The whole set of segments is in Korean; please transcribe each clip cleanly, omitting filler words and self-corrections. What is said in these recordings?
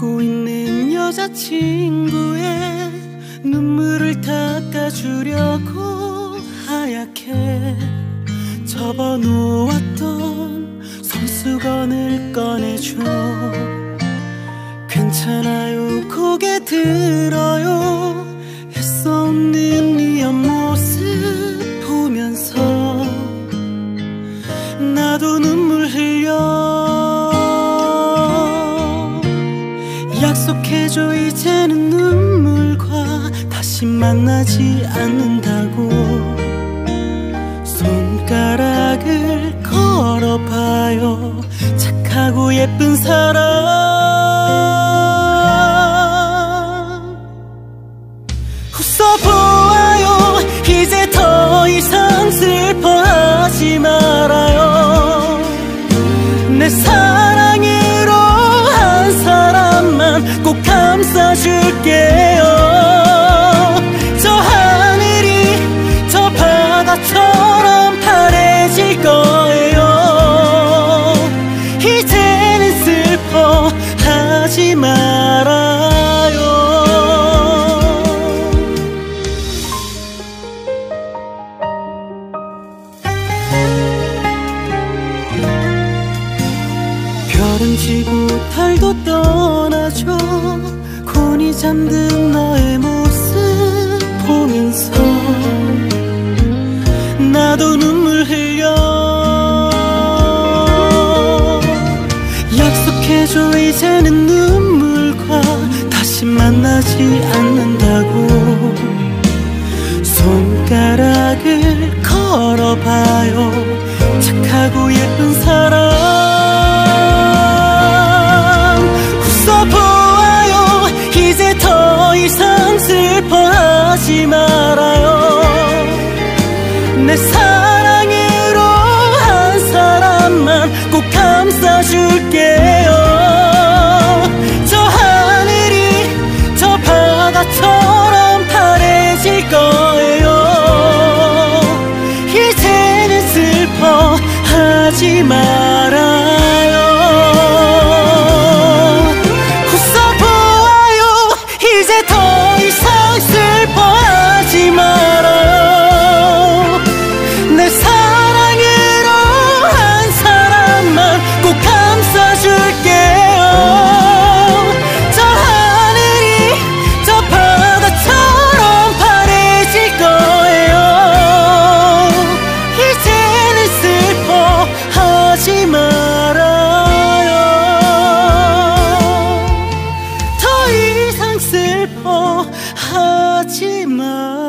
울고 있는 여자친구의 눈물을 닦아주려고 하얗게 접어놓았던 손수건을 꺼내줘. 괜찮아요 고개 들어요 애써 웃는 네 옆모습 보면서 나도 눈물 흘려. 약속해줘 이제는 눈물과 다시 만나지 않는다고. 손가락을 걸어봐요 착하고 예쁜 사람. 웃어보아요 이제 더 이상 슬퍼하지 말아요. 내 사랑으로 한 사람만 꼭 감싸줄게요. 저 하늘이 저 바다처럼 파래질 거예요. 이제는 슬퍼하지 말아요. 별은 지고 달도 떠나죠. 곤히 잠든 너의 모습 보면서 나도 눈물 흘려. 약속해줘 이제는 눈물과 다시 만나지 않는다고. 손가락을 걸어봐요 착하고 예쁜 사람. 웃어보아요 이제 더 이상 슬퍼하지 말아요. 내 사랑으로 한 사람만 꼭 감싸줄게요. 저 하늘이 저 바다처럼 파래질 거예요. 이제는 슬퍼하지 말아요. 웃어보아요 이제 더 이상 슬퍼하지 말아요. 내 사랑으로 한 사람만 꼭 감싸줄게요. 저 하늘이 저 바다처럼 파래질 거예요. 이제는 슬퍼하지 말아요. 더 이상 슬퍼하지 말아요.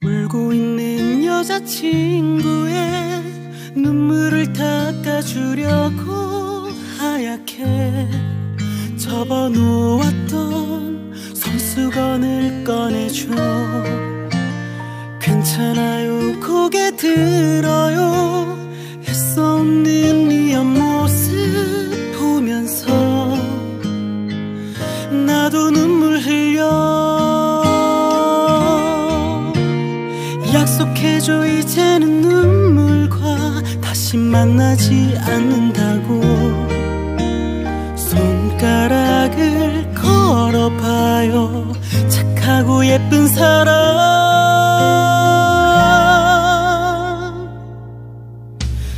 울고 있는 여자친구의 눈물을 닦아주려고 하얗게 접어놓았던 손수건을 꺼내줘. 괜찮아요 고개 들어요 애써 웃는 네 옆모습 보면서 나도 눈물 흘려. 약속해줘 이제는 눈물과 다시 만나지 않는다고. 손가락을 걸어봐요 착하고 예쁜 사람.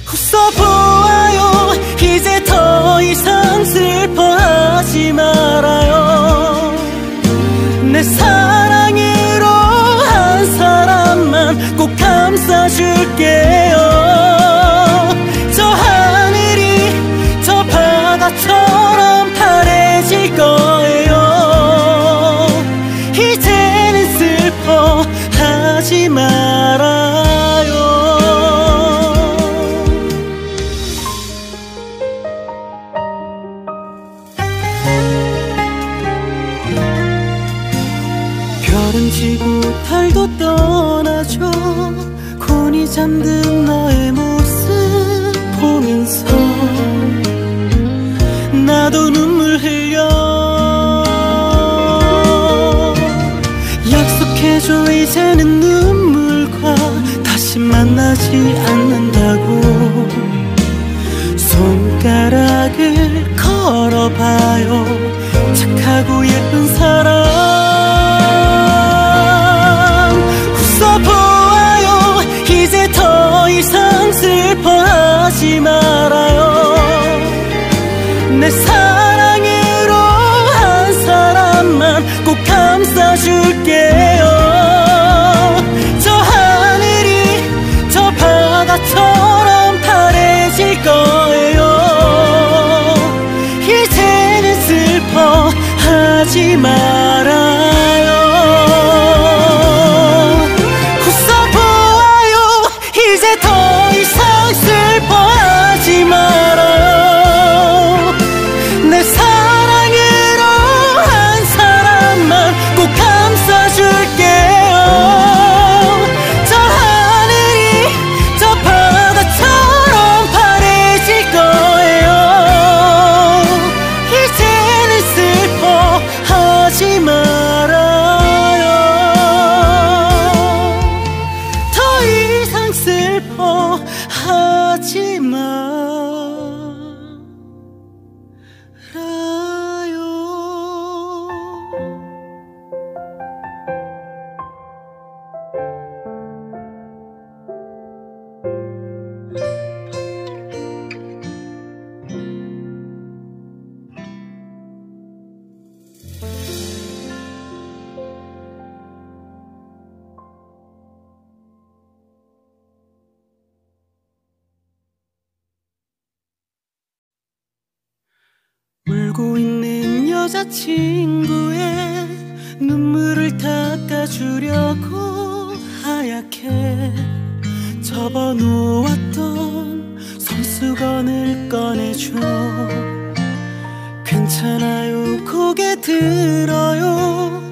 웃어보아요 이제 더 이상 슬퍼하지 말아요. 내 사랑으로 한 사람만 꼭 감싸줄게요. 저 하늘이 저 바다처럼 파래질 거예요. 이제는 슬퍼하지 말아요. 달도 떠나죠. 곤히 잠든 너의 모습 보면서 나도 눈물 흘려. 약속해줘 이제는 눈물과 다시 만나지 않는다고. 손가락을 걸어봐요. 착하고 예쁜 사람 웃어보아요. 이제 더 이상 슬퍼하지 말아요. 내 사랑으로 한 사람만 꼭 감싸줄게요. 저 하늘이 저 바다처럼 파래질 거예요. 이제는 슬퍼하지 말아요. 웃어보아요. 이제 더 이상 슬퍼하지 말아요. 내 사랑으로 한 사람만 꼭 감싸줄게요. 저 하늘이 저 바다처럼 파래질 거예요. 이제는 슬퍼하지 말아요. 더 이상 슬퍼하지 말아요. 울고 있는 여자친구의 눈물을 닦아주려고 하얗게 접어놓았던 손수건을 꺼내줘. 괜찮아요 고개 들어요.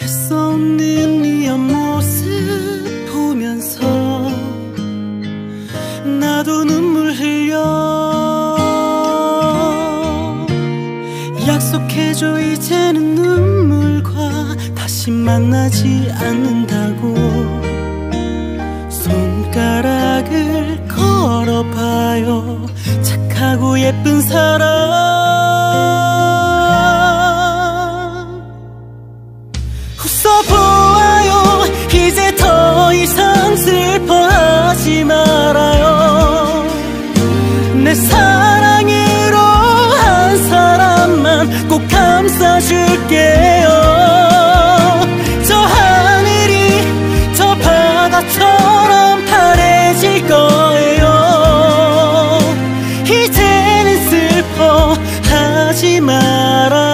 애써 웃는 네 옆모습 보면서 나도 눈물 흘려. 약속해줘 이제는 눈물과 다시 만나지 않는다고. 손가락을 걸어봐요. 착하고 예쁜 사람 웃어보아요. 이제 더 이상 슬퍼하지 말아요. 내 사랑으로 한 사람만 꼭 감싸줄게요. 저 하늘이 저 바다처럼 파래질 거예요. 이제는 슬퍼하지 말아요.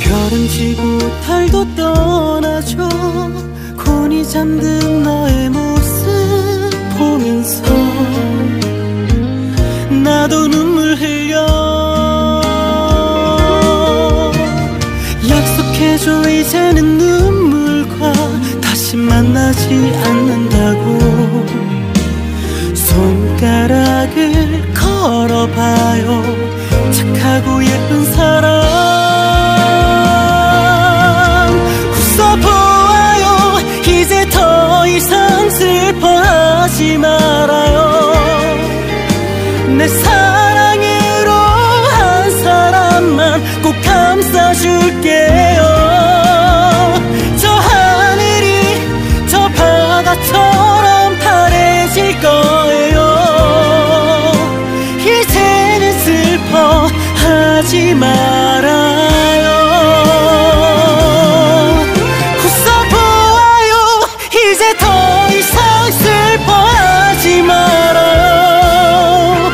별은 지고 달도 떠나죠. 곤히 잠든 너의 모습 보면서 나도 눈물 흘려. 약속해줘 이제는 눈물과 다시 만나지 않는다고. 손가락을 걸어봐요. 착하고 예쁜 사람 웃어보아요. 이제 더 이상 슬퍼하지 말아요. 내 사랑으로 한 사람만 꼭 감싸줄게요. 저 하늘이 저 바다처럼 파래질 거예요. 이제는 슬퍼하지 말아요. 웃어보아요. 이제 더 이상 슬퍼하지 말아요.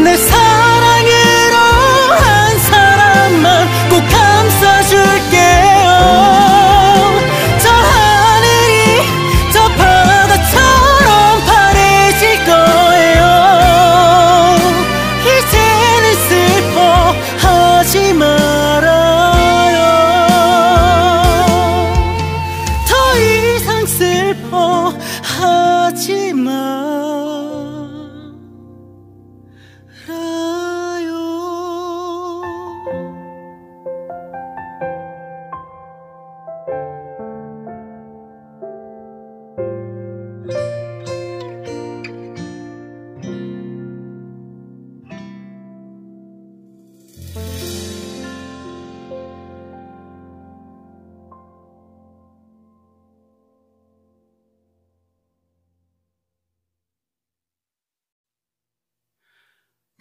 내 사랑으로 한 사람만 꼭 감싸줄게요. 저 하늘이 저 바다처럼 파래질 거예요.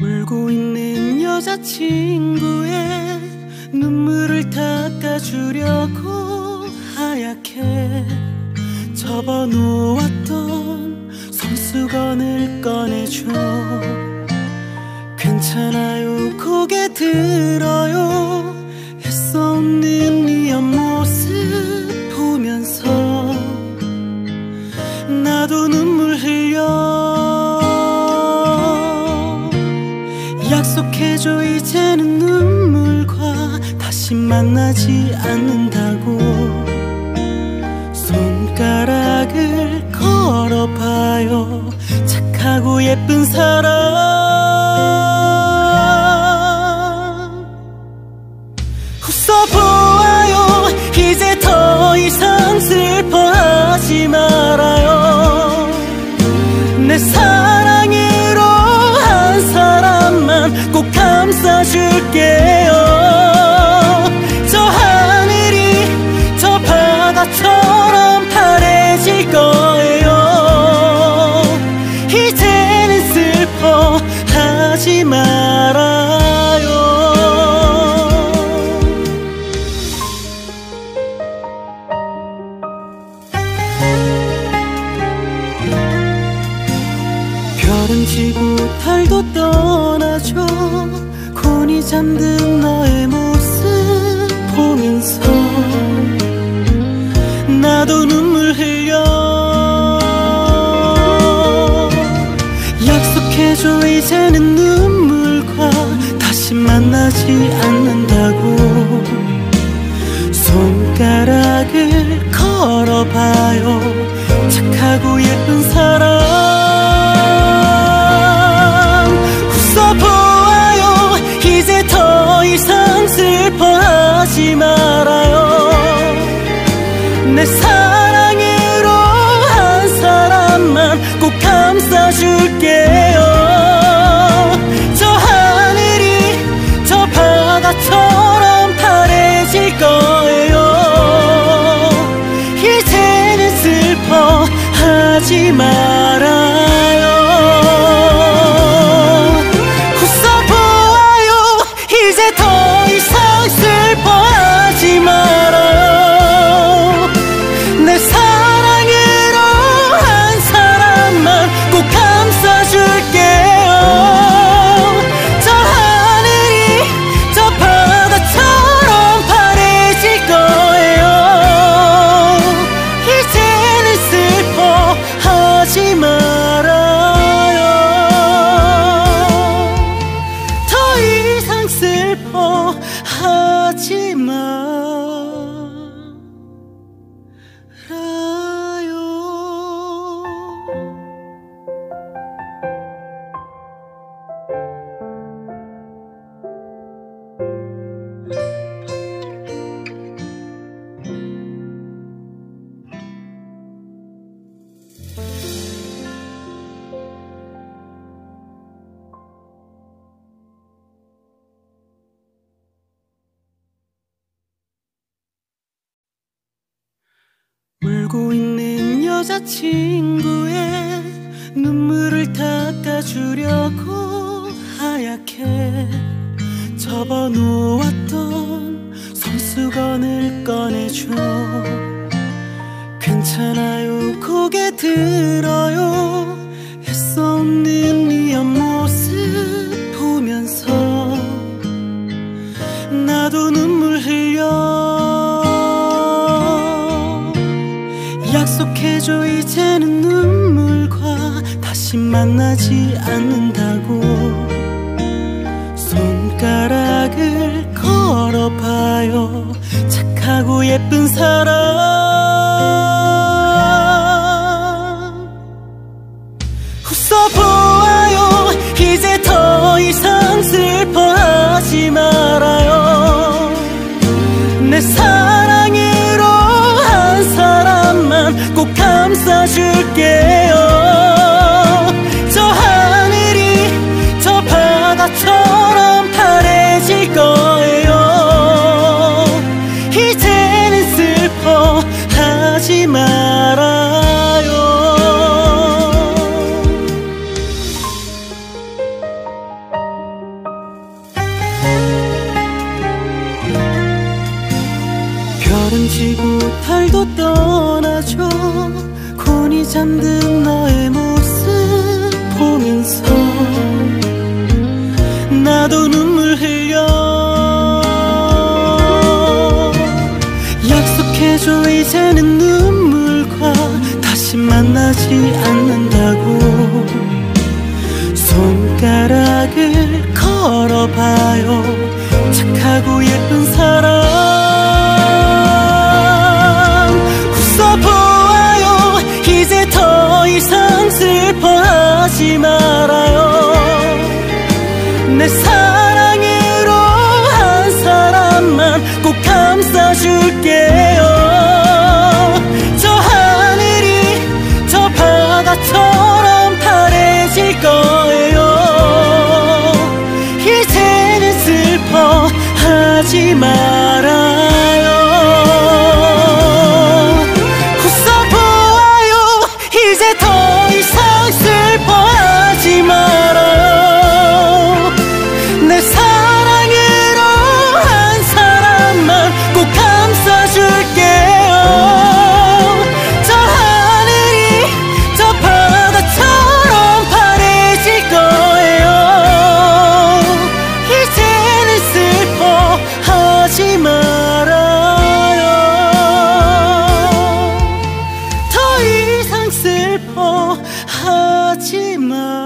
울고 있는 여자친구의 눈물을 닦아주려고 하얗게 접어놓았던 손수건을 꺼내줘. 괜찮아요 고개 들어요 애써 웃는 네 옆모습 보면서 나도 눈물 흘려. 약속해줘 이제는 눈물과 다시 만나지 않는다고. 손가락을 걸어봐요 착하고 예쁜 사람. 웃어보아요 이제 더 이상 슬퍼하지 말아요. 내 사랑으로 한 사람만 꼭 감싸줄게요. 저 하늘이 저 바다처럼 파래질 거예요. 이제는 슬퍼하지 말아요. 별은 지고 달도 떠나죠. 곤히 잠든 너의 모습 보면서 나도 눈물 흘려. 약속해줘 이제는 눈물과 다시 만나지 않는다고. 손가락을 걸어봐요 착하고 예쁜 사람. 웃어보아요 이제 더 이상 슬퍼하지 말아요. 내 사랑으로 한 사람만 꼭 감싸줄게요. 저 하늘이 저 바다처럼 파래질 거예요. 이제는 슬퍼하지 말아요. 웃어보아요 이제 더 이상 슬퍼하지 말아요. 내 사랑으로 한 사람만 꼭 감싸줄게요. 저 하늘이 저 바다처럼 파래질 거예요. 이제는 슬퍼하지 말아요. 더 이상 슬퍼하지 말아요. 울고 있는 여자친구의 눈물을 닦아주려고 하얗게 접어놓았던 손수건을 꺼내줘. 괜찮아요 고개 들어요 애써 웃는 네 옆모습 보면서 나도 눈물 흘려. 약속해줘 이제는 눈물과 다시 만나지 않는다고. 손가락을 걸어봐요 착하고 예쁜 사람. 웃어보아요 이제 더 이상 슬퍼하지 말아요. 내 사랑으로 한 사람만 꼭 감싸줄게요. 저 하늘이 저 바다처럼 파래질 거예요. 이제는 슬퍼하지 말아요. 별은 지고 달도 떠나죠. 곤히 잠든 너의 모습 보면서 나도 눈물 흘려. 약속해줘 이제는 눈물과 다시 만나지 않는다고. 손가락을 걸어봐요. 착하고 예쁜 사람 웃어보아요. 이제 더 이상 슬퍼하지 말아요. 내 사랑으로 한 사람만 꼭 감싸줄게요. 저 하늘이 저 바다처럼 파래질 거예요. 이제는 슬퍼하지 말아요. 웃어보아요. 이제 더 이상 슬퍼하지 말아요. 내 사랑으로 한 사람만 꼭 감싸줄게요. 저 하늘이 저 바다처럼 파래질 거예요. 이제는 슬퍼하지 말아요. 더 이상 슬퍼하지 말아요.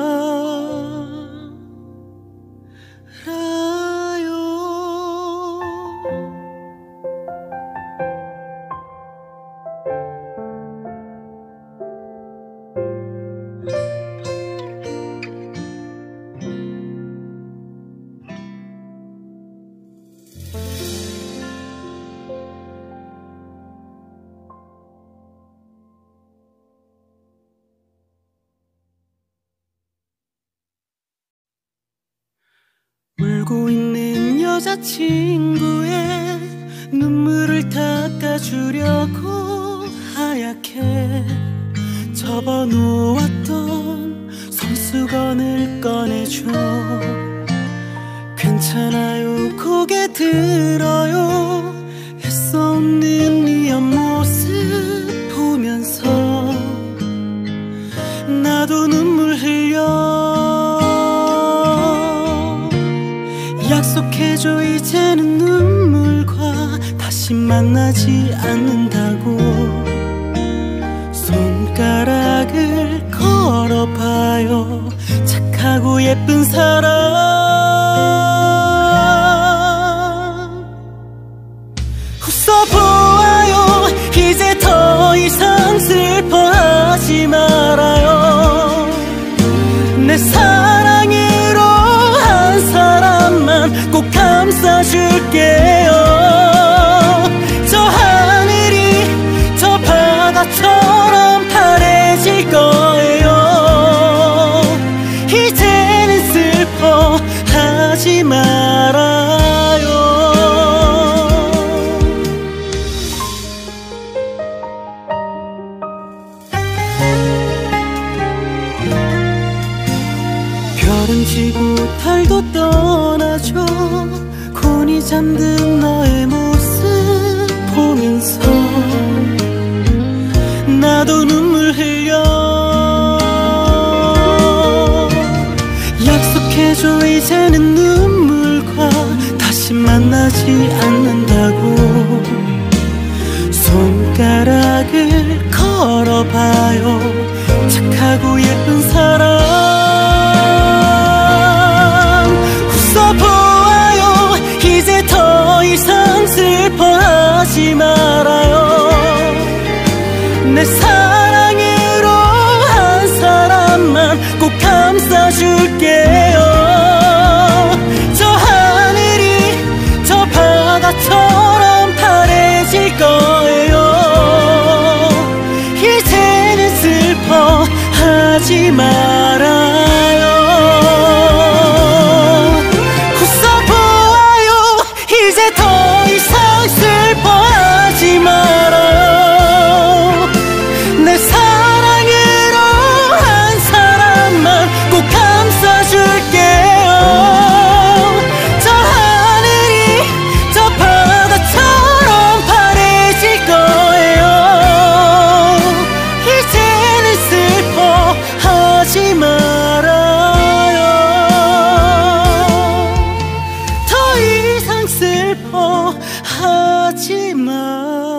울고 있는 여자친구의 눈물을 닦아주려고 하얗게 접어놓았던 손수건을 꺼내줘. 괜찮아요 고개 들어요. 애써 웃는 네 옆모습 보면서 나도 눈물 흘려. 약속해줘 이제는 눈물과 다시 만나지 않는다고. 손가락을 걸어봐요. 착하고 예쁜 사람 웃어보아요. 이제 더 이상 슬퍼하지 말아요. 내 사랑으로 한 사람만 꼭 감싸줄게요. 저 하늘이 저 바다처럼 파래질 거예요. 이제는 슬퍼하지 말아요. 별은 지고 달도 떠나죠. 곤히 잠든 너의 모습 보면서 나도 눈물 흘려. 약속해줘 이제는 눈물과 다시 만나지 않는다고. 손가락을 걸어봐요. 착하고 예쁜 사람 웃어보아요. 이제 더 이상 슬퍼하지 말아요. 내 사랑으로 한 사람만 꼭 감싸줄게요. 저 하늘이 저 바다처럼 파래질 거예요. 이제는 슬퍼하지 말아요. 웃어보아요. 이제 더 이상 슬퍼하지 하지 말아요.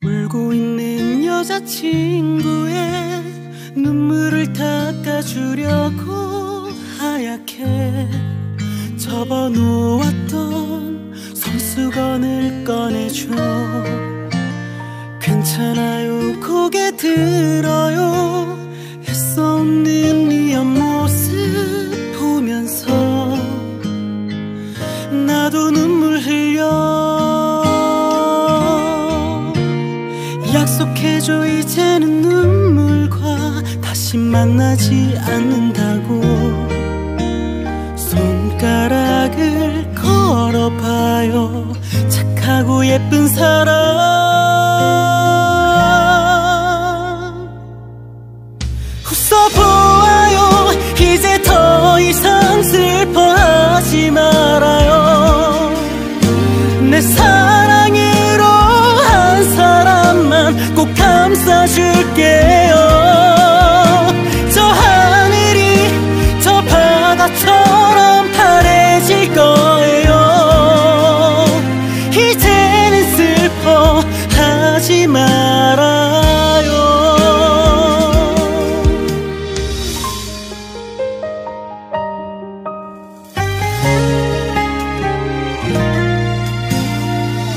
울고 있는 여자친구의 눈물을 닦아주려고 하얗게 접어놓았던 손수건을 꺼내줘. 괜찮아요, 고개 들어요. 애써 웃는 네 옆모습 보면서 나도 눈물 흘려. 약속해줘, 이제는 눈물과 다시 만나지 않는다고. 손가락을 걸어봐요, 착하고 예쁜 사람. 웃어보아요, 이제 더 이상 슬퍼하지 말아요. 내 사랑으로 한 사람만 꼭 감싸줄게요. 저 하늘이 저 바다처럼 파래질 거예요. 이제는 슬퍼하지 말아요.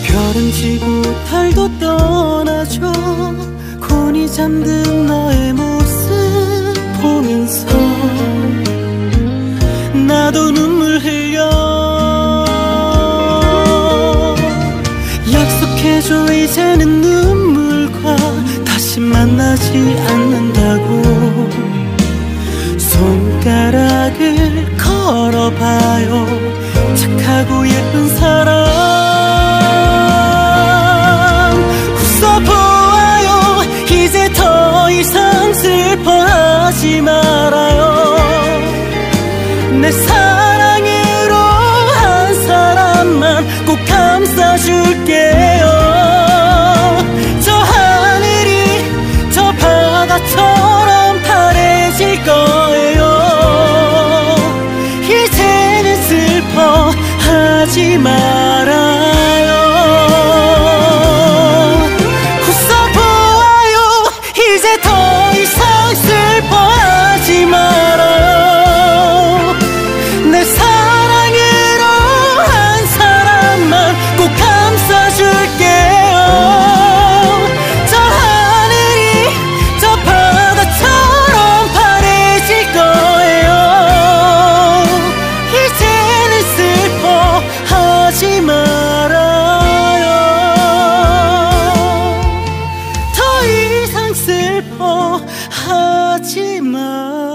별은 지고 달도 떠나죠. 곤히 잠든 너의 모습 보면서 나도 눈물 흘려. 약속해줘, 이제는 눈물과 다시 만나지 않는다고. 손가락을 걸어봐요, 착하고 예쁜 사람. 웃어보아요, 이제 더 이상 슬퍼하지 말아요. 내 사랑으로 한 사람만 꼭 감싸줄게요. 저 하늘이 저 바다처럼 파래질 거예요. 이제는 슬퍼하지 말아요. 웃어보아요, 이제 더 이상 슬퍼하지 말아요. 내 사랑으로 한 사람만 꼭 감싸줄게요. 저 하늘이 저 바다처럼 파래질 거예요. 이제는 슬퍼하지 말아요. 더 이상 슬퍼하지 말아요.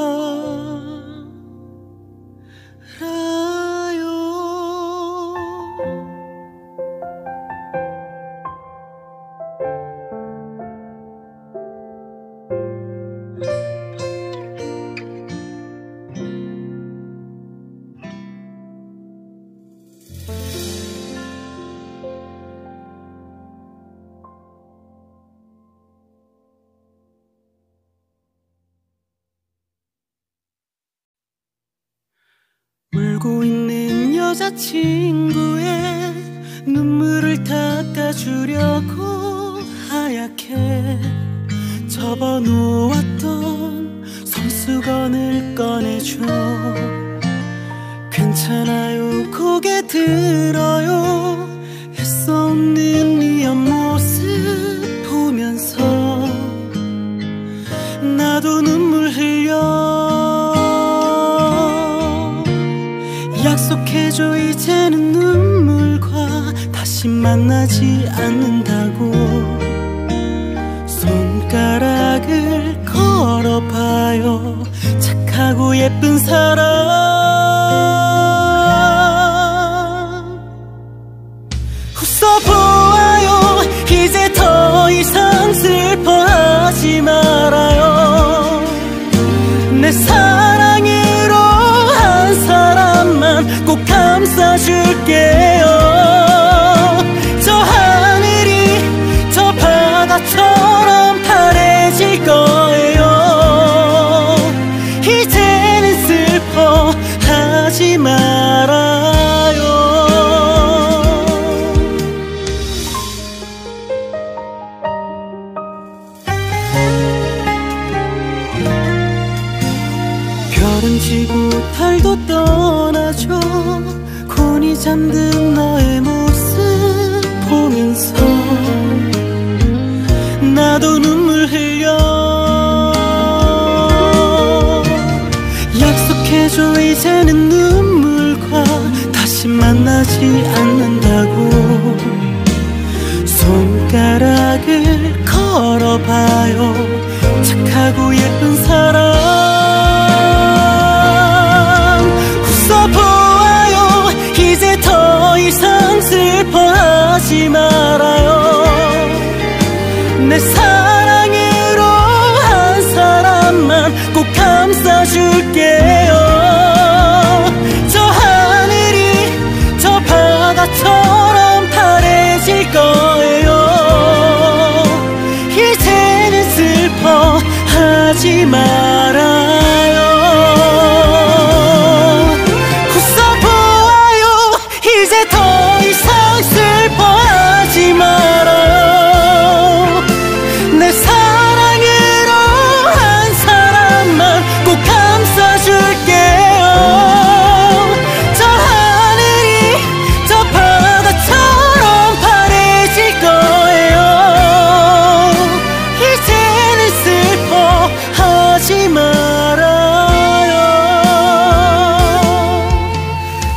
울고 있는 여자친구의 눈물을 닦아주려고 하얗게 접어놓았던 손수건을 꺼내줘. 괜찮아요, 고개 들어요. 애써 웃는 네 옆모습 보면서 나도 눈물 흘려. 약속해줘, 이제는 눈물과 다시 만나지 않는다고. 손가락을 걸어봐요, 착하고 예쁜 사람. 웃어보아요. 이제 더 이상 슬퍼하지 말아요. 내 사랑으로 한 사람만 꼭 감싸줄게요. 저 하늘이 저 바다처럼 파래질 거예요. 이제는 슬퍼하지 말아요. 별은 지고 달도 떠나죠. 곤히 잠든 너의 모습 보면서 나도 눈물 흘려. 약속해줘 이제는 눈물과 다시 만나지 않는다고. 손가락을 걸어봐요. 착하고 예쁜 사람 웃어보아요. 이제 더 이상 슬퍼하지 말아요. 내 사랑으로 한 사람만 꼭 감싸줄게요. 저 하늘이 저 바다처럼 파래질 거예요. 이제는 슬퍼하지 말아요. 웃어보아요. 이제 더 이상 슬퍼하지 말아요. 내 사랑으로 한 사람만 꼭 감싸줄게요. 저 하늘이 저 바다처럼 파래질 거예요. 이제는 슬퍼하지 말아요.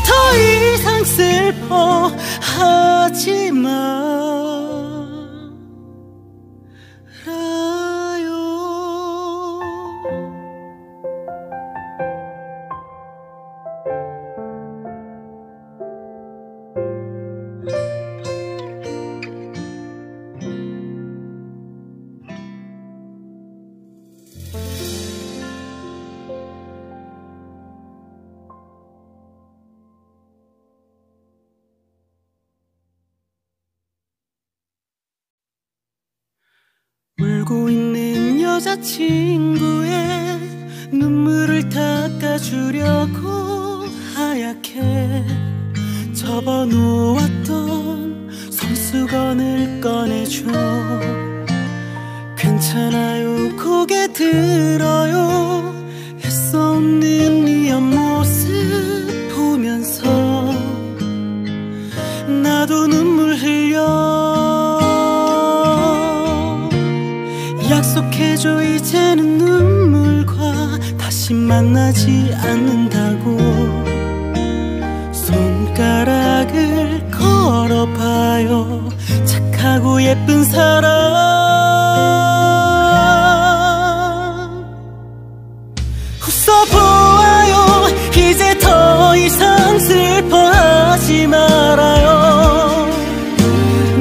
더 이상 슬퍼하지 말아요. 울고 있는 여자친구의 눈물을 닦아주려고 하얗게 접어놓았던 손수건을 꺼내줘. 괜찮아요 고개 들어요. 애써 웃는 네 옆모습 보면서 나도 눈물 흘려. 약속해줘 이제는 눈물과 다시 만나지 않는다고. 손가락을 걸어봐요. 착하고 예쁜 사람 웃어보아요. 이제 더 이상 슬퍼하지 말아요.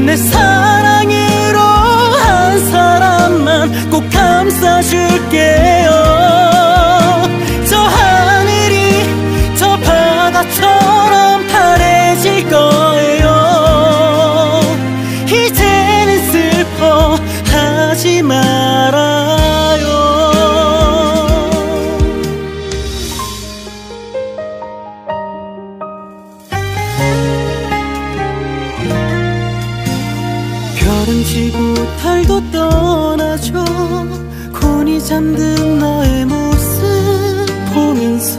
내 사랑으로 한 사람만 꼭 감싸줄게요. 저 하늘이 저 바다처럼 파래질 거예요. 이제는 슬퍼하지 말아요. 별은 지고 달도 떠나죠. 곤히 잠든 너의 모습 보면서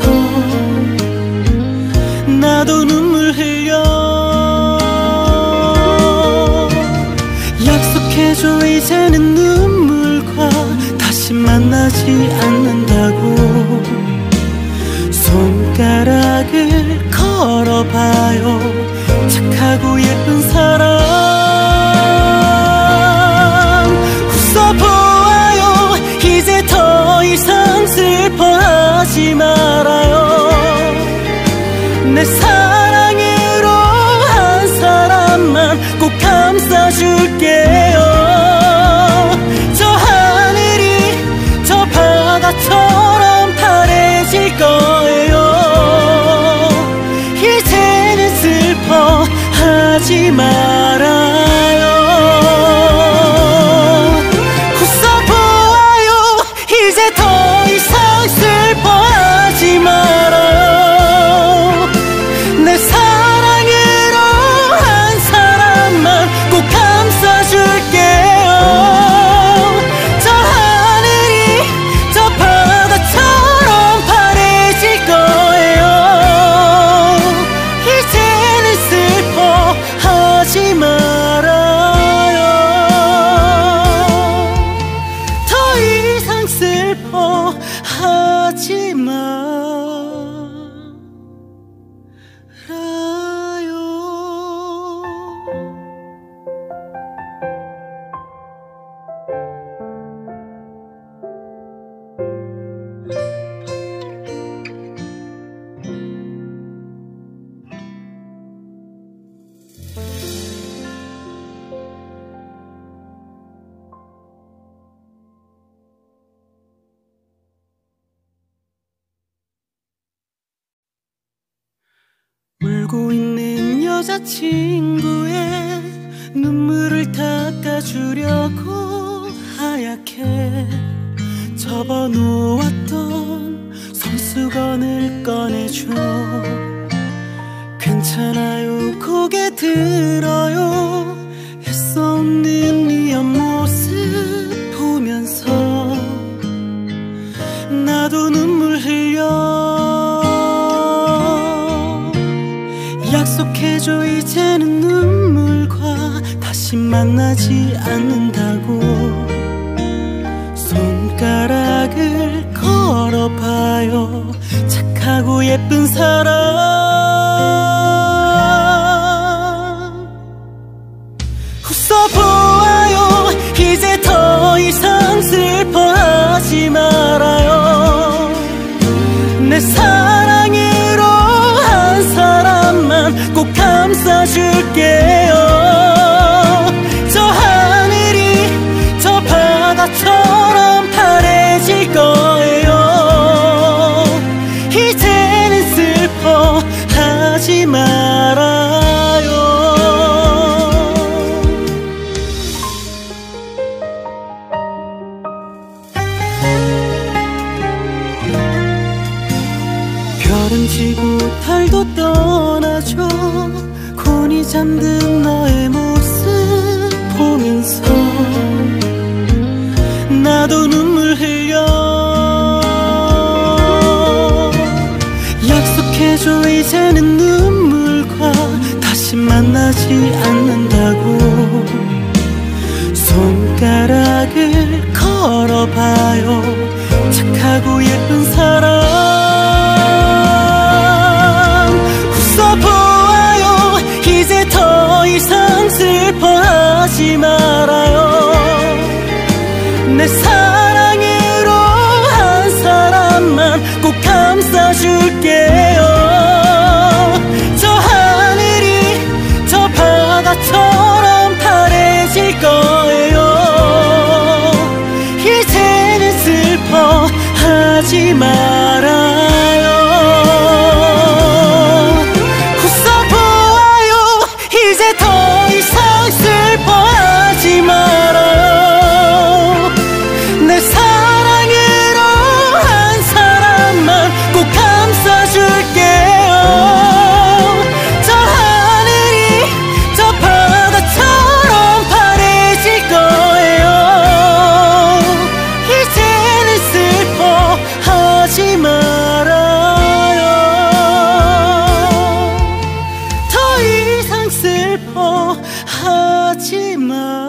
나도 눈물 흘려. 약속해줘 이제는 눈물과 다시 만나지 않는다고. 손가락을 걸어봐요. 착하고 예쁜 사람 웃어보아요. 이제 더 이상 슬퍼하지 말아요. 내 사랑으로 한 사람만 꼭 감싸줄게요. 저 하늘이 저 바다처럼 파래질 거예요. 이제는 슬퍼하지 말아요. 웃어보아요. 이제 더 이상 슬퍼하지 말아요. 내 사랑으로 한 사람만 꼭 감싸줄게요. 저 하늘이 저 바다처럼 파래질 거예요. 이제는 슬퍼하지 말아요. 더 이상 슬퍼하지 말아요. 울고 있는 여자친구의 눈물을 닦아주려고 하얗게 접어놓았던 손수건을 꺼내줘. 괜찮아요, 고개 들어요. 애써 웃는 네 옆모습 보면서 나도 눈물 흘려. 약속해줘, 이제는 눈물과 다시 만나지 않는다고. 손가락을 걸어봐요. 착하고 예쁜 사람. 웃어보아요. 이제 더 이상 슬퍼하지 말아요. 내 사랑으로 한 사람만 꼭 감싸줄게요. 저 하늘이 저 바다처럼 파래질 거예요. 이제는 슬퍼하지 말아요. 별은 지고 달도 떠나죠. 곤히 잠든 너의 모습 보면서 나도 눈물 흘려. 약속해줘, 이제는 눈물과 다시 만나지 않는다고. 손가락을 걸어봐요. 착하고 예쁜 사람. 웃어보아요. 이제 더 이상 슬퍼하지 말아요. 내 사랑으로 한 사람만 꼭 감싸줄게요. 저 하늘이 저 바다처럼 파래질 거예요. 이제는 슬퍼하지 말아요. 웃어보아요. 이제 더 이상 슬퍼하지 말아요. 내 사랑으로 한 사람만 꼭 감싸줄게요. 저 하늘이 저 바다처럼 파래질 거예요. 이제는 슬퍼하지 말아요. 더 이상 슬퍼하지 말아요.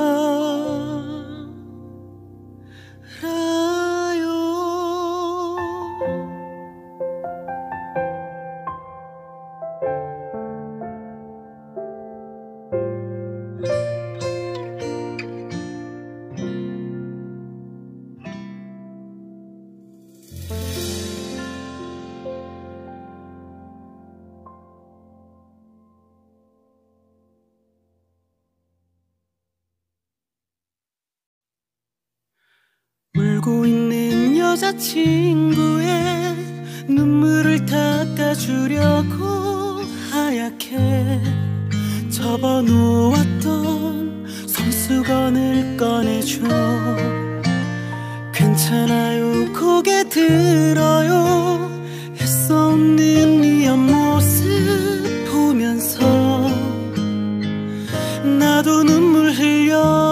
울고 있는 여자친구의 눈물을 닦아주려고 하얗게 접어놓았던 손수건을 꺼내줘. 괜찮아요 고개 들어요 애써 웃는 네 옆모습 보면서 나도 눈물 흘려.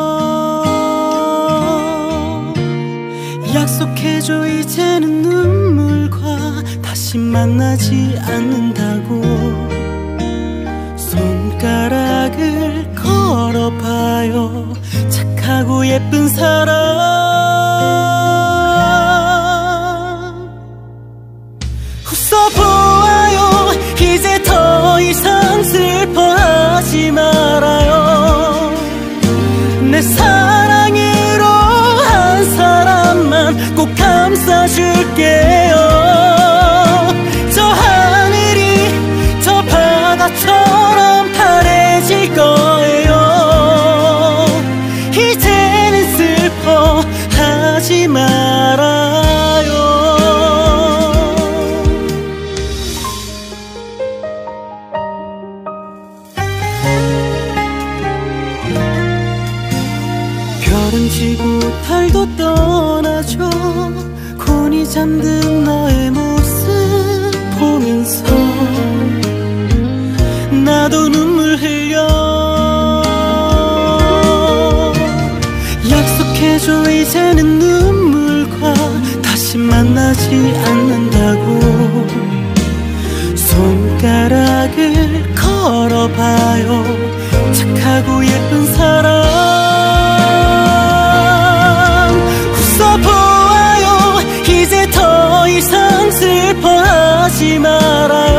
약속해줘 이제는 눈물과 다시 만나지 않는다고. 손가락을 걸어봐요 착하고 예쁜 사람. 웃어보아요 이제 더 이상 슬퍼하지 말아요. 내 사랑으로 한 사람만 꼭 감싸줄게요. 저 하늘이 저 바다처럼 파래질 거예요. 이제는 슬퍼하지 말아요. 별은 지고 달도 떠나죠. 곤히 잠든 너의 모습 보면서 나도 눈물 흘려. 약속해줘 이제는 눈물과 다시 만나지 않는다고. 손가락을 걸어봐요 착하고 예쁜 사람. 웃어보아요 이제 더 이상 슬퍼하지 말아요.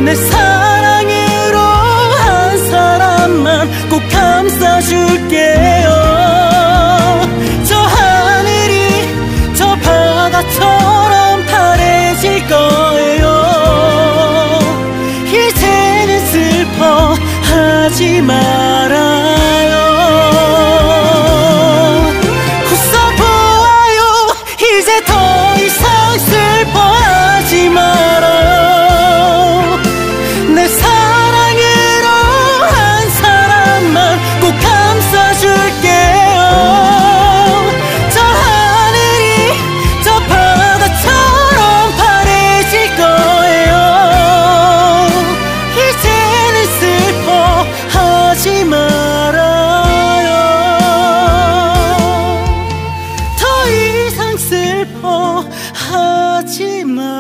내 사랑으로 한 사람만 꼭 감싸줄게요. 저 하늘이 저 바다처럼 파래질 거예요. 이제는 슬퍼하지 말아요. 웃어보아요 이제 더 이상 슬퍼하지 말아요. 내 사랑으로 한 사람만 꼭 감싸줄게요. 저 하늘이 저 바다처럼 파래질 거예요. 이제는 슬퍼하지 말아요. 더 이상 슬퍼하지 말아요.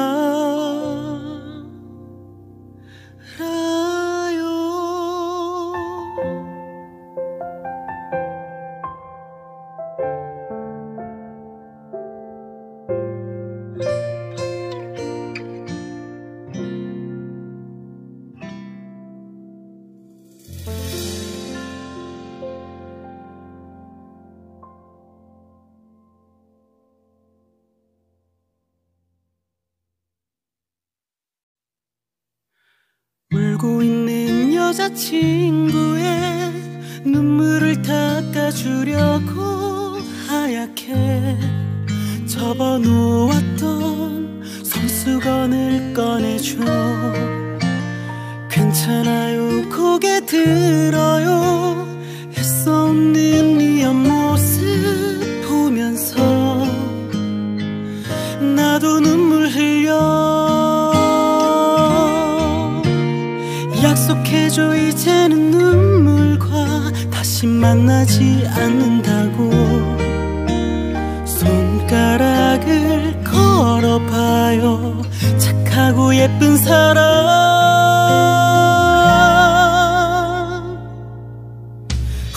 울고 있는 여자친구의 눈물을 닦아주려고 하얗게 접어놓았던 손수건을 꺼내줘. 괜찮아요 고개 들어요 애써 웃는 네 옆모습 보면서 나도 눈물 흘려. 약속해줘 이제는 눈물과 다시 만나지 않는다고. 손가락을 걸어봐요 착하고 예쁜 사람.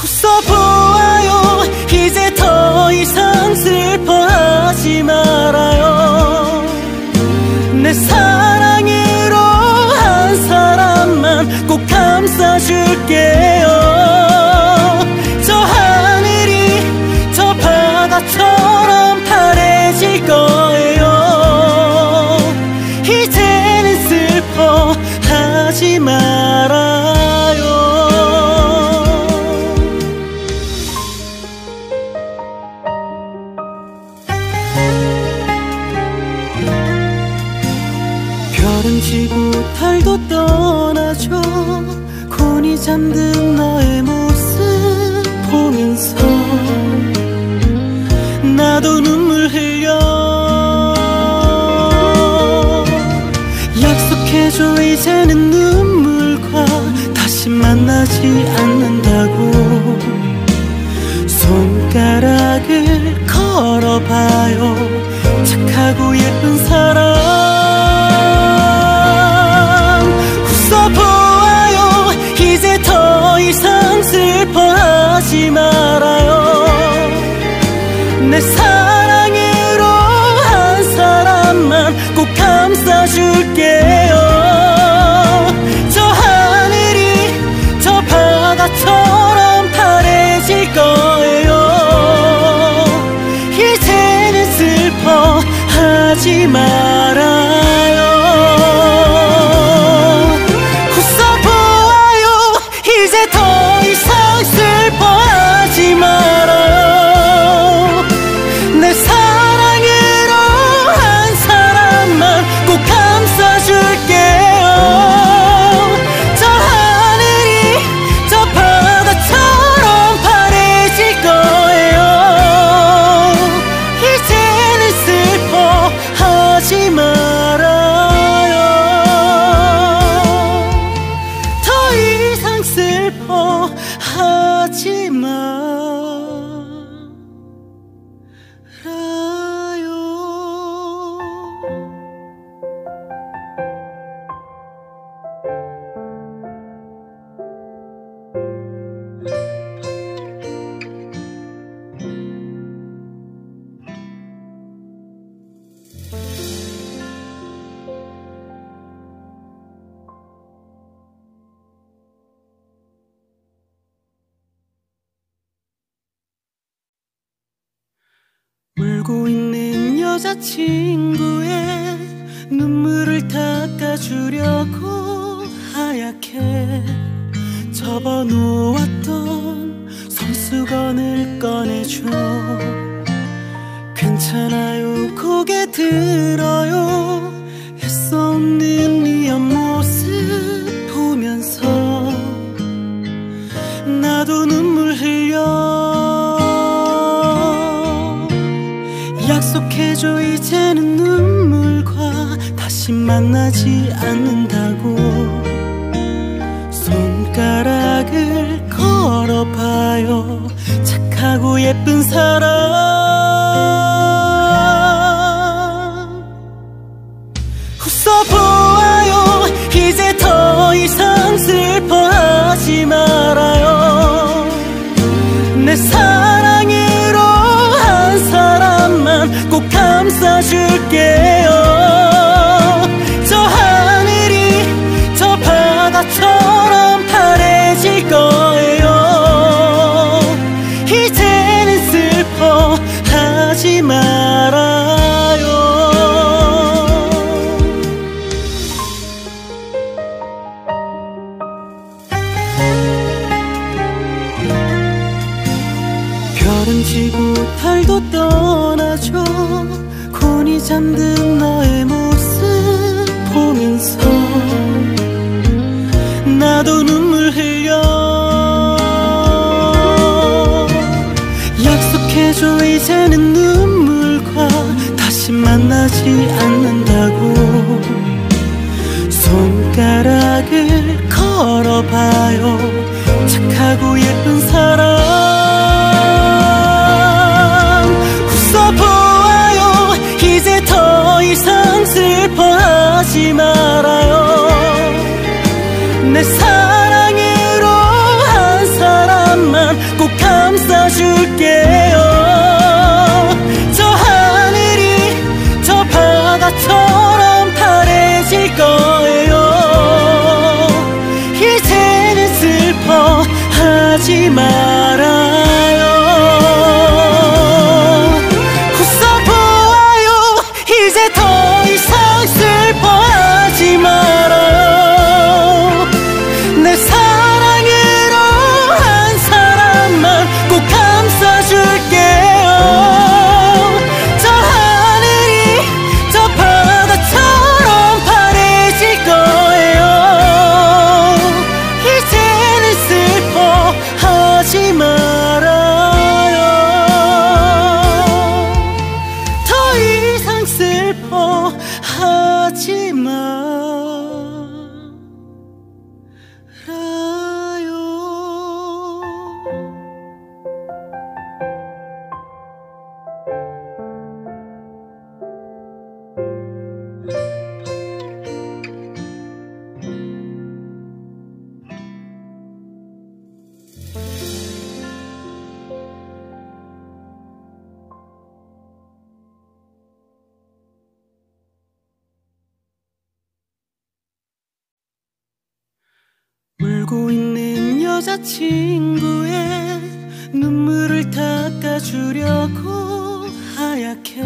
웃어보아요 이제 더 이상 슬퍼하지 말아요. 내 사랑으로 한 사람만 꼭 감싸줄게요. 저 하늘이 저 바다처럼 파래질 거예요. 이제는 슬퍼 잠든 너의 모습 보면서 나도 눈물 흘려. 약속해줘 이제는 눈물과 다시 만나지 않는다고. 손가락을 걸어봐요. 착하고 예쁜 사람 웃어보아요. 이제 더 이상 슬퍼하지 말아요. 내 사랑으로 한 사람만 꼭 감싸줄게요. 저 하늘이 저 바다처럼 파래질 거예요. 이제는 슬퍼하지 말아요. 웃어보아요. 이제 더 이상 슬퍼하지 말아요. 내 사랑으로 한 사람만 꼭 감싸줄게요. 저 하늘이 저 바다처럼 파래질 거예요. 이제는 슬퍼하지 말아요. 더 이상 슬퍼하지 말아요. 울고 있는 여자친구의 눈물을 닦아주려고 하얗게 접어놓았던 손수건을 꺼내줘. 괜찮아요 고개 들어요. 애써 웃는 네 옆모습 보면서 나도 눈물 흘려. 약속해줘 이제는 눈물과 다시 만나지 않는다고. 손가락을 걸어봐요. 착하고 예쁜 사람 웃어보아요. 이제 더 이상 슬퍼하지 말아요. 내 사랑으로 한 사람만 꼭 감싸줄게요. 저 하늘이 저 바다처럼 파래질 거예요. 이제는 슬퍼하지 말아요. 별은 지고 달도 떠나죠. 곤히 잠든 너의 모습 보면서 나도 눈물 흘려. 약속해줘 이제는 눈물과 다시 만나지 않는다고. 손가락을 걸어봐요. 착하고 예쁜 사람 웃어보아요. 이제 더 이상 슬퍼하지 말아요. 내 사랑으로 한 사람만 꼭 감싸줄게요. 저 하늘이 저 바다처럼 파래질 거예요. 이제는 슬퍼하지 말아요. 웃어보아요. 이제 더 이상 슬퍼하지 말아요. 내 사랑으로 한 사람만 꼭 감싸줄게요. 저 하늘이 저 바다처럼 파래질 거예요. 이제는 울고 있는 여자친구의 눈물을 닦아주려고 하얗게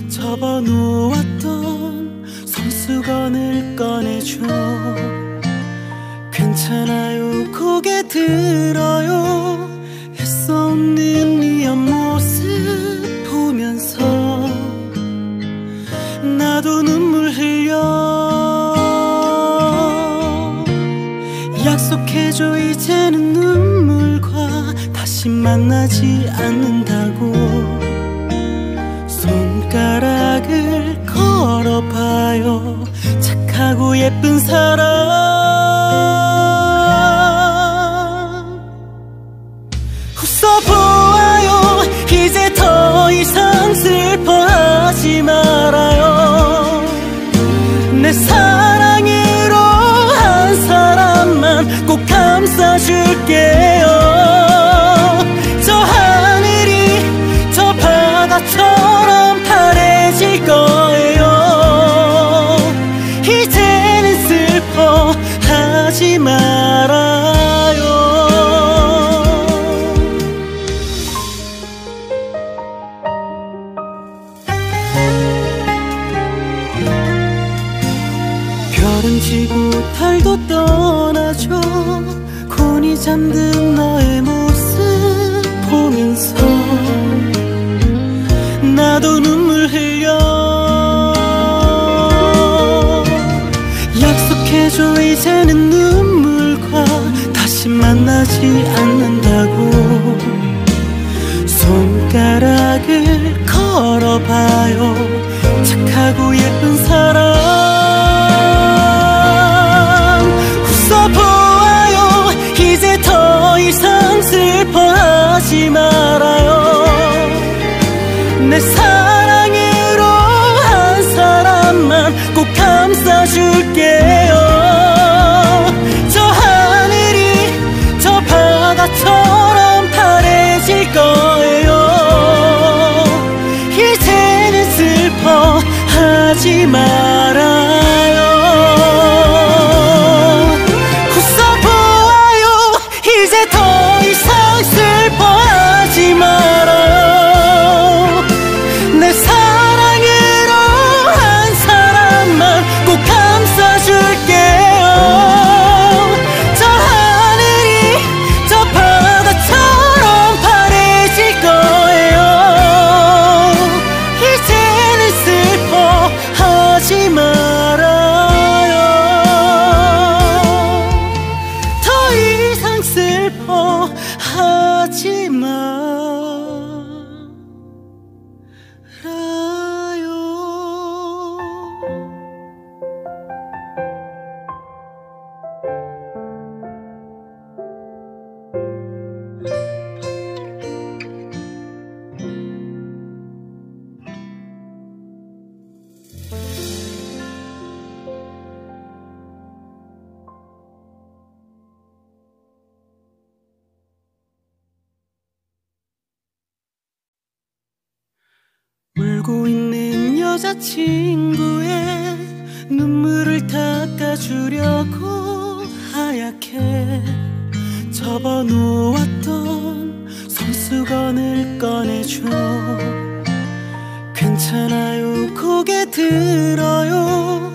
접어놓았던 손수건을 꺼내줘. 괜찮아요 고개 들어요 애써 웃는 네 옆모습 보면서 나도 눈물 흘려. 약속해줘 이제는 눈물과 다시 만나지 않는다고. 손가락을 걸어봐요 착하고 예쁜 사람. 웃어보아요 이제 더 이상 슬퍼하지 말아요. 내 사랑으로 한 사람만 꼭 감싸줄게요. 저 하늘이 저 바다처럼 파래질 거예요. 이제는 슬퍼하지 말아요. 별은 지고 달도 떠나죠. 곤히 잠든 너의 모습 보면서 나도 눈물 흘려. 약속해줘 이제는 눈물과 다시 만나지 않는다고. 손가락을 걸어봐요 착하고 예쁜 사람. 웃어보아요 이제 더 이상 슬퍼하지 말아요. 내 사랑으로 한 사람만 꼭 감싸줄게요. 저 하늘이 저 바다처럼 파래질 거예요. 이제는 슬퍼하지 말아요. 웃어보아요 이제 더 이상 슬퍼하지 말아요. 내 사랑으로 한 사람만 꼭 감싸줄게요. 저 하늘이 저 바다처럼 파래질 거예요. 이제는 슬퍼하지 말아요. 더 이상 슬퍼하지 말아요. 울고 있는 여자친구의 눈물을 닦아주려고 하얗게 접어놓았던 손수건을 꺼내줘. 괜찮아요 고개 들어요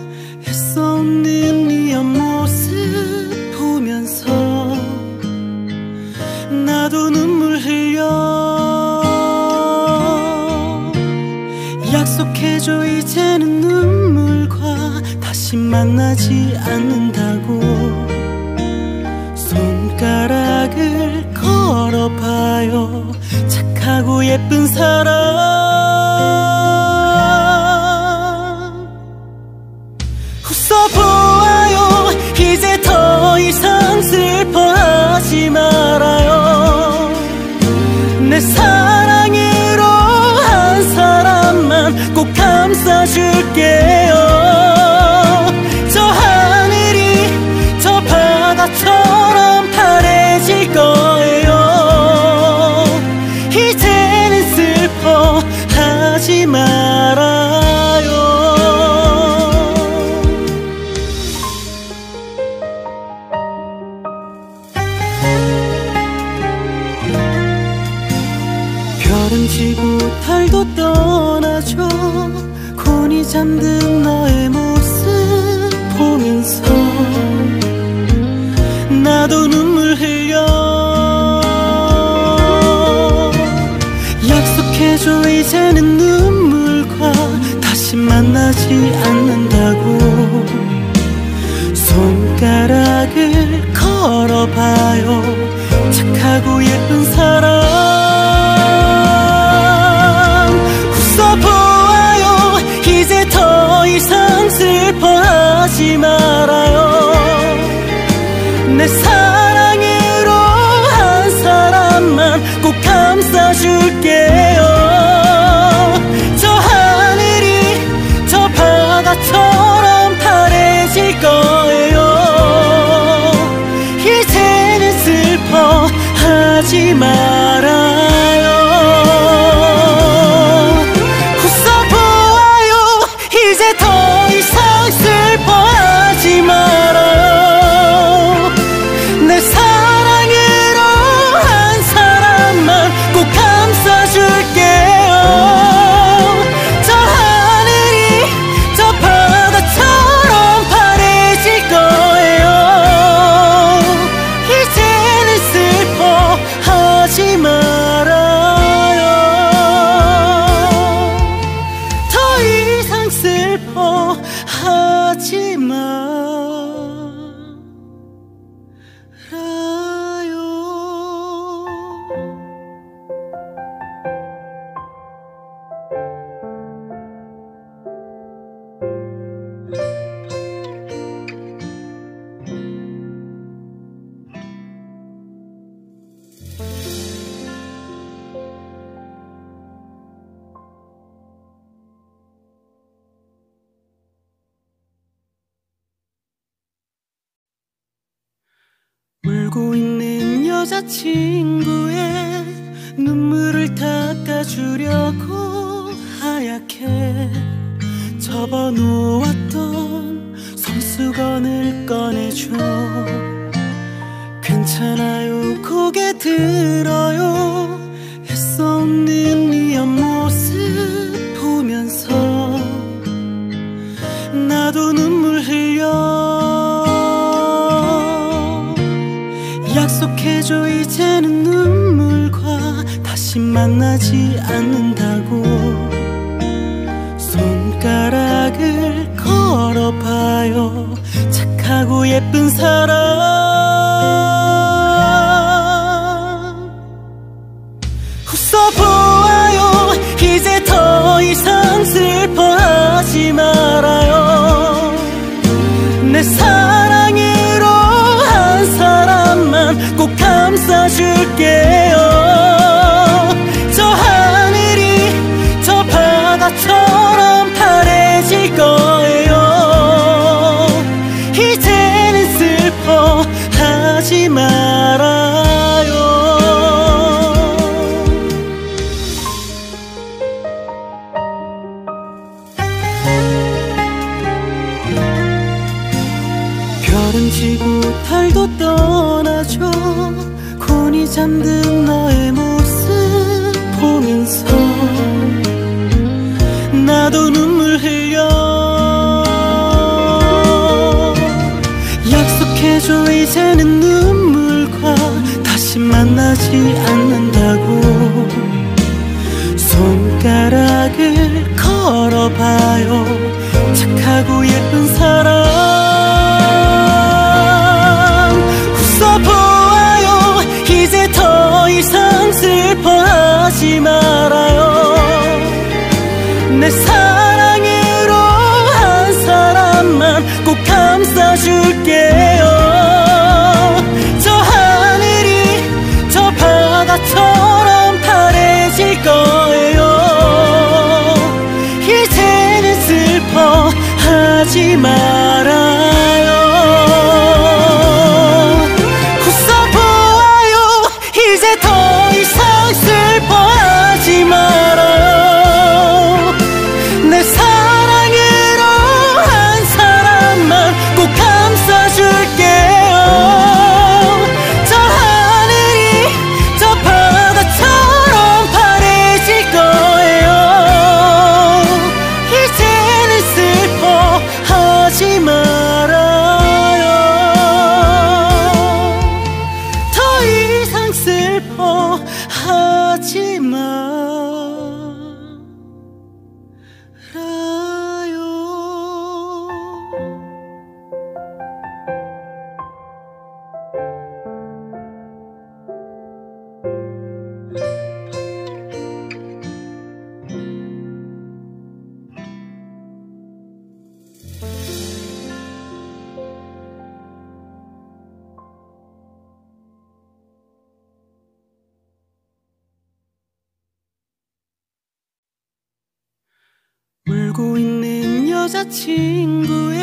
애써 웃는 네 옆모습 보면서 나도 눈물 흘려. 약속해줘 이제는 눈물과 다시 만나지 않는다고. 손가락을 걸어봐요 착하고 예쁜 사람. 웃어보아요 이제 더 이상 슬퍼하지 말아요. 내 사랑으로 한 사람만 꼭 감싸줄게요. 저 하늘이 저 바다처럼 파래질 거예요. 이제는 슬퍼 지고 달도 떠나죠. 곤히 잠든 너의 모습 보면서 나도 눈물 흘려. 약속해줘 이제는 눈물과 다시 만나지 않는다고. 손가락을 걸어봐요. 착하고 예쁜 사람 웃어보아요. 이제 더 이상 슬퍼하지 말아요. 내 사랑으로 한 사람만 꼭 감싸줄게요. 저 하늘이 저 바다처럼 파래질 거예요. 이제는 슬퍼하지 말아요. 웃어보아요. 이제 더 이상 슬퍼하지 말아요. 내 사랑으로 한 사람만 꼭 감싸줄게요. 저 하늘이 저 바다처럼 파래질 거예요. 이제는 슬퍼하지 말아요. 더 이상 슬퍼하지 말아요. 울고 있는 여자친구의 눈물을 닦아주려고 하얗게 접어놓았던 손수건을 꺼내줘. 괜찮아요 고개 들어요. 애써 웃는 네 옆모습 보면서 나도 눈물 흘려. 약속해줘 이제는 눈물과 다시 만나지 않는다고. 손가락을 걸어봐요. 착하고 예쁜 사람 웃어보아요. 이제 더 이상 슬퍼하지 말아요. 내 사랑으로 한 사람만 꼭 감싸줄게요. 저 하늘이 저 바다처럼 파래질 거예요. 이제는 슬퍼하지 말아요. 별은 지고 달도 떠나죠. 곤히 잠든 너의 모습 보면서 나도 눈물 흘려. 약속해줘 이제는 눈물과 다시 만나지 않는다고. 손가락을 걸어봐요. 착하고 예쁜 사람 웃어보아요. 이제 더 이상 슬퍼하지 말아요. 내 사랑으로 한 사람만 꼭 감싸줄게요. 저 하늘이 저 바다처럼 파래질 거예요. 이제는 슬퍼하지 말아요. 웃어보아요. 이제 더 이상 슬퍼하지 말아요. 울고 있는 여자친구의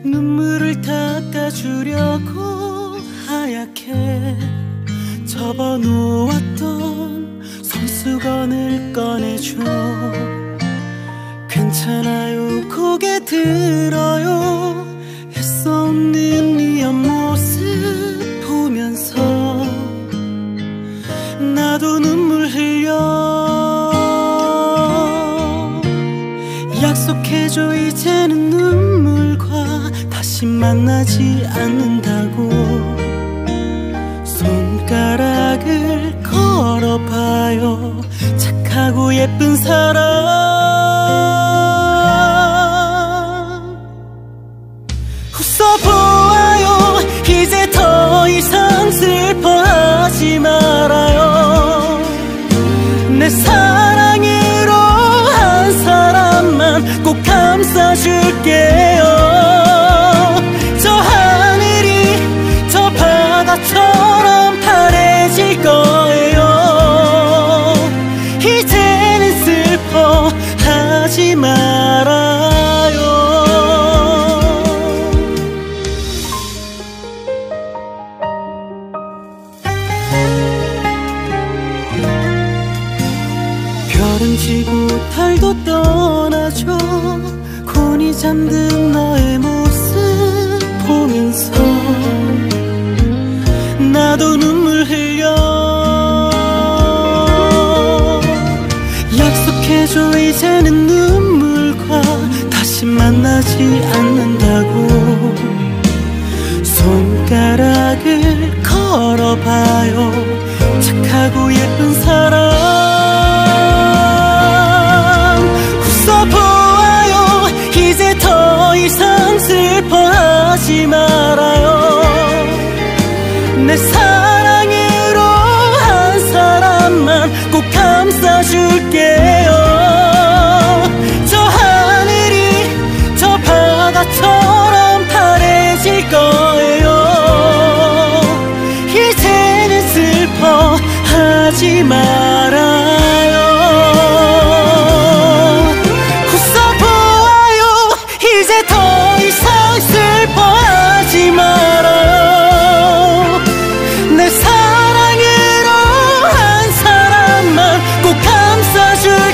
눈물을 닦아주려고 하얗게 접어놓았던 손수건을 꺼내줘. 괜찮아요 고개 들어요 애써 웃는 네 옆모습 보면서 나도 눈물 흘려. 약속해줘 이제는 눈물과 다시 만나지 않는다고. 손가락을 걸어봐요 착하고 예쁜 사람. 웃어보아요 이제 더 이상 슬퍼하지 말아요. 내 사랑으로 한 사람만 꼭 감싸줄게요. 저 하늘이 저 바다처럼 파래질 거예요. 이제는 슬퍼하지 말아요. 별은 지고 달도 떠나죠. 곤히 잠든 너의 모습 보면서 나도 눈물 흘려. 약속해줘 이제는 눈물과 다시 만나지 않는다고. 손가락을 걸어봐요 착하고 예쁜 사람. 웃어보아요 이제 더 이상 슬퍼하지 말아요. 내 사랑으로 한 사람만 꼭 감싸줄게요. 저 하늘이 저 바다처럼 파래질 거예요. 이제는 슬퍼하지 말아요. 웃어보아요 이제 더 이상 슬퍼하지 말아요. 내 사랑으로 한 사람만 꼭 감싸줄게요.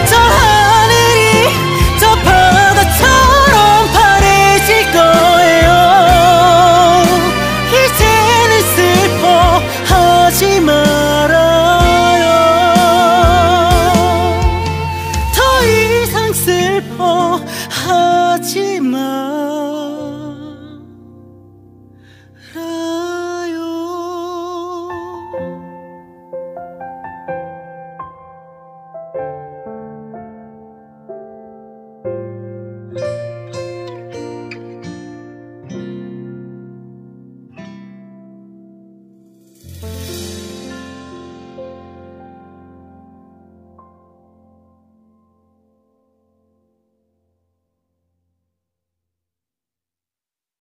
저 하늘이 저 바다처럼 파래질 거예요. 이제는 슬퍼하지 말아요. 더 이상 슬퍼하지 말아요.